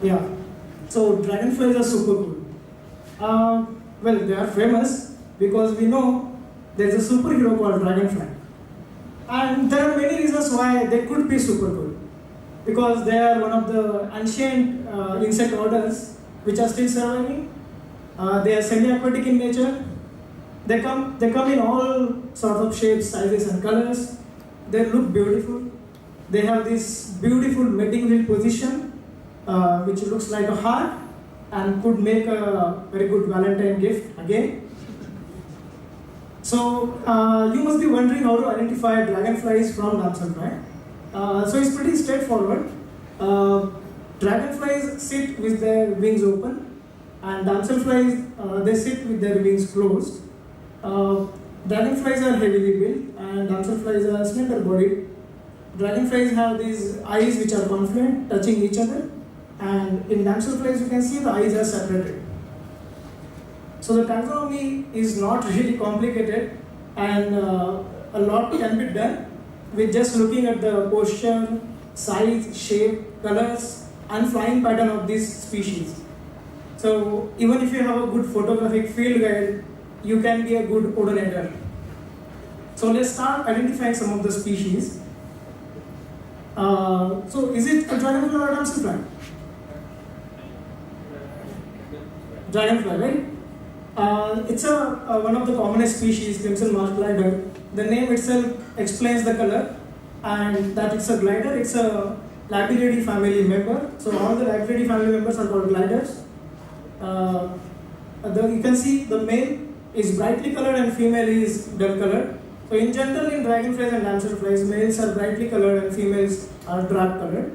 Yeah. So dragonflies are super cool. Well, they are famous because we know there's a superhero called dragonfly. And there are many reasons why they could be super cool. Because they are one of the ancient insect orders which are still surviving. They are semi-aquatic in nature. They come in all sorts of shapes, sizes, and colors. They look beautiful. They have this beautiful mating wheel position, which looks like a heart and could make a very good Valentine gift again. So you must be wondering how to identify dragonflies from damselfly. So it's pretty straightforward. Dragonflies sit with their wings open, and damselflies they sit with their wings closed. Dragonflies are heavily built, and damselflies are slender bodied. Dragonflies have these eyes which are confluent, touching each other, and in damselflies you can see the eyes are separated. So the taxonomy is not really complicated, and a lot can be done with just looking at the posture, size, shape, colors, and flying pattern of these species. So even if you have a good photographic field guide, you can be a good coordinator. So let's start identifying some of the species. So is it a dragonfly or a damselfly? Dragonfly, right? It's one of the commonest species, crimson marsh glider. The name itself explains the color, and that it's a glider. It's a Labyrinidae family member. So all the Labyrinidae family members are called gliders. You can see the male is brightly colored and female is dull colored. So in general, in dragonflies and damselflies, males are brightly colored and females are dark colored.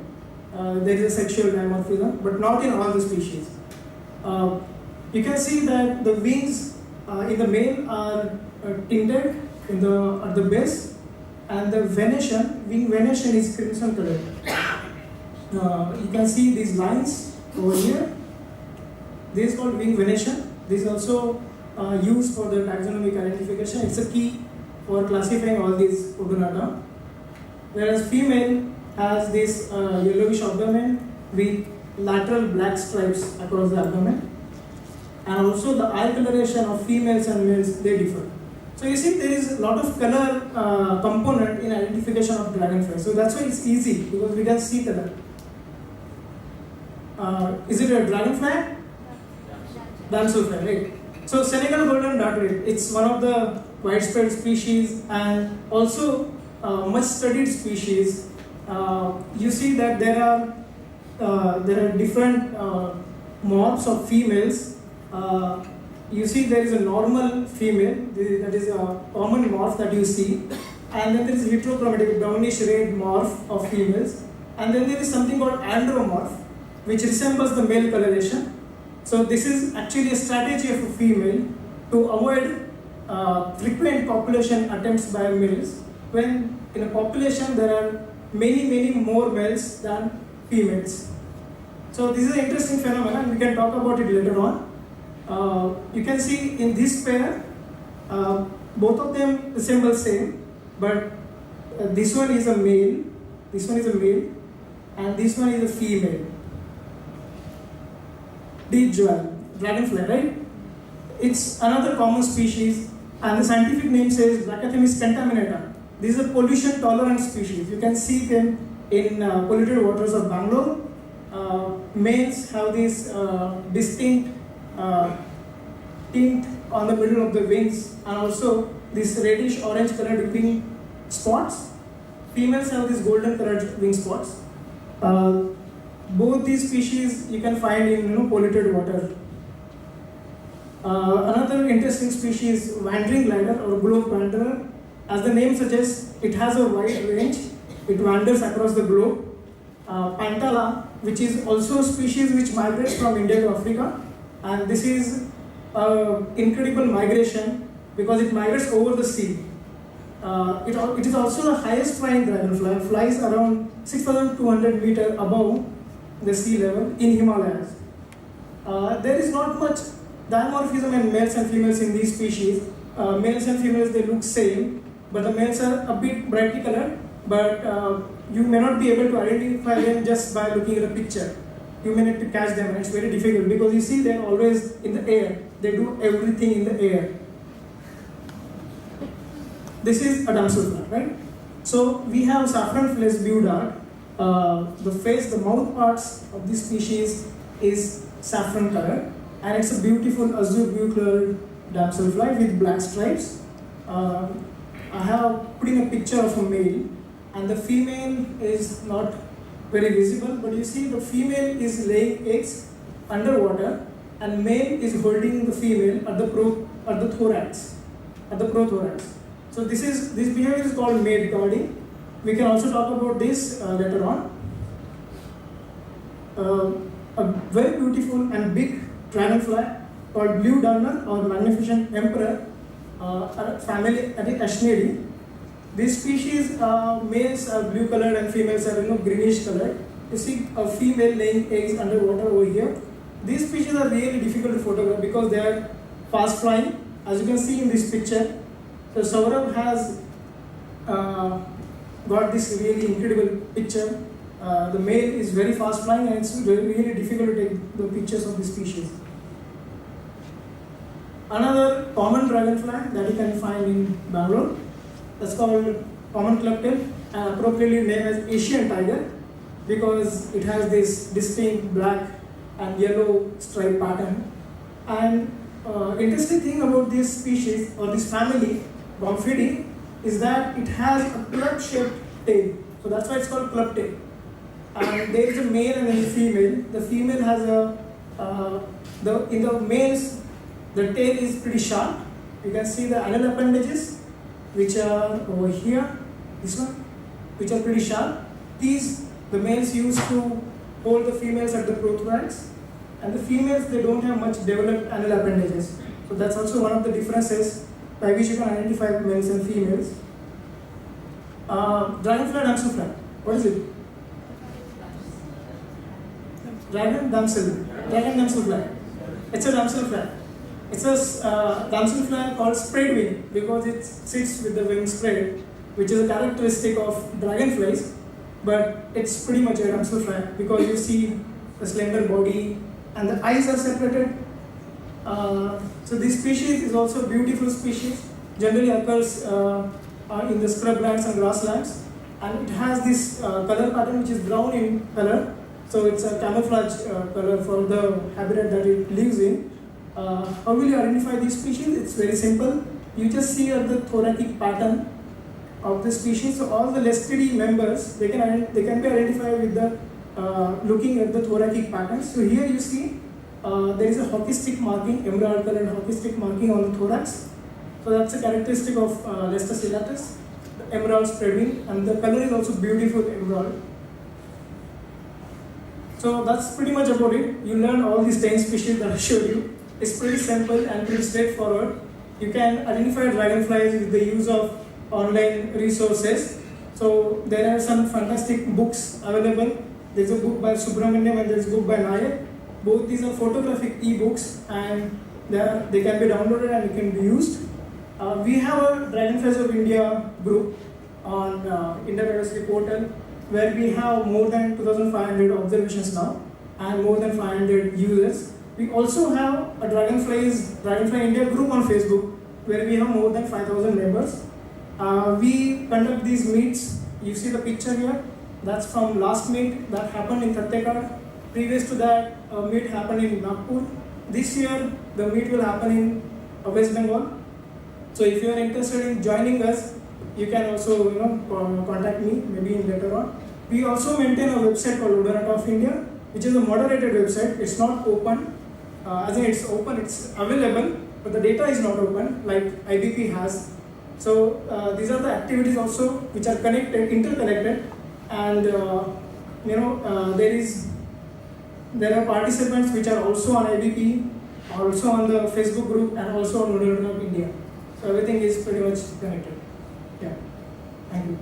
There is a sexual dimorphism, but not in all the species. You can see that the wings in the male are tinted at the base, and the wing venation is crimson colored. You can see these lines over here. This is called wing venation. This is also used for the taxonomic identification. It's a key for classifying all these Odonata. Whereas female has this yellowish abdomen with lateral black stripes across the abdomen. And also the eye coloration of females and males, they differ. So you see there is a lot of color component in identification of dragonfly. So that's why it's easy, because we can see color. Is it a dragonfly? Damselfly, right? So Senegal golden dartlet, it's one of the widespread species and also much studied species. You see that there are different morphs of females. You see there is a normal female, that is a common morph that you see, and then there is heterochromatic brownish red morph of females, and then there is something called andromorph, which resembles the male coloration. So this is actually a strategy of a female to avoid frequent population attempts by males, when in a population there are many more males than females. So this is an interesting phenomenon, we can talk about it later on. You can see in this pair, both of them resemble same, but this one is a male, and this one is a female. Deep jewel, dragonfly, right? It's another common species, and the scientific name says Brachythemis contaminata. This is a pollution tolerant species. You can see them in polluted waters of Bangalore. Males have this distinct tint on the middle of the wings, and also this reddish orange colored wing spots. Females have these golden colored wing spots. Both these species you can find in polluted water. Another interesting species is wandering glider or globe wanderer. As the name suggests, it has a wide range. It wanders across the globe. Pantala, which is also a species which migrates from India to Africa, and this is incredible migration because it migrates over the sea. It is also the highest flying dragonfly, flies around 6,200 meters above the sea level in Himalayas. There is not much dimorphism in males and females in these species. Males and females, they look same, but the males are a bit brightly colored, but you may not be able to identify them just by looking at a picture. you may need to catch them, and it's very difficult because you see they're always in the air. They do everything in the air. This is a damselfly, right? So we have saffron flesh blue dart. The face, the mouth parts of this species is saffron color, and it's a beautiful azure blue colored damselfly with black stripes. I have put in a picture of a male, and the female is not very visible, but you see the female is laying eggs underwater, and male is holding the female at the prothorax. So this behavior is called mate guarding. We can also talk about this later on. A very beautiful and big dragonfly called blue darner or magnificent emperor, a family Ashneri. This species, males are blue colored and females are greenish colored. You see a female laying eggs underwater over here. These species are really difficult to photograph because they are fast flying, as you can see in this picture. So Saurabh has got this really incredible picture. The male is very fast flying, and it's really difficult to take the pictures of this species. Another common dragonfly that you can find in Bangalore, that's called common clubtail, and appropriately named as Asian tiger because it has this distinct black and yellow stripe pattern. And interesting thing about this species or this family, Gomphidae, is that it has a club-shaped tail. So that's why it's called clubtail. And there is a male and a female. The female has in the males, the tail is pretty sharp. You can see the anal appendages, which are over here, this one, which are pretty sharp. These, the males used to hold the females at the prothorax, and the females, they don't have much developed anal appendages. So that's also one of the differences by which you can identify males and females. Dragonfly, damselfly, what is it? Dragon damselfly. It's a damselfly. It's a damselfly called spread wing because it sits with the wings spread, which is a characteristic of dragonflies, but it's pretty much a damselfly because you see the slender body and the eyes are separated. So this species is also a beautiful species, generally occurs in the scrublands and grasslands, and it has this color pattern which is brown in color. So it's a camouflage color for the habitat that it lives in. How will you identify this species? It's very simple. You just see the thoracic pattern of the species. So all the Lestidi members, they can be identified with the looking at the thoracic pattern. So here you see there is a hockey stick marking, emerald colored hockey stick marking on the thorax. So that's a characteristic of Lester celatus, the emerald spread wing, and the color is also beautiful emerald. So that's pretty much about it. You learn all these 10 species that I showed you. It's pretty simple and pretty straightforward. You can identify dragonflies with the use of online resources. So there are some fantastic books available. There's a book by Subramaniam and there's a book by Nayak. Both these are photographic e-books, and they can be downloaded and it can be used. We have a Dragonflies of India group on India Biodiversity portal, where we have more than 2,500 observations now and more than 500 users. We also have a Dragonfly India group on Facebook, where we have more than 5,000 members. We conduct these meets. You see the picture here. That's from last meet that happened in Tattekar. Previous to that, a meet happened in Nagpur. This year, the meet will happen in West Bengal. So if you are interested in joining us, you can also contact me maybe later on. We also maintain a website called Odorat of India, which is a moderated website. It's not open. As in it's open, it's available, but the data is not open like IBP has. So these are the activities also which are interconnected, and there are participants which are also on IBP, also on the Facebook group, and also on Odorat of India. So everything is pretty much connected. Yeah. Thank you.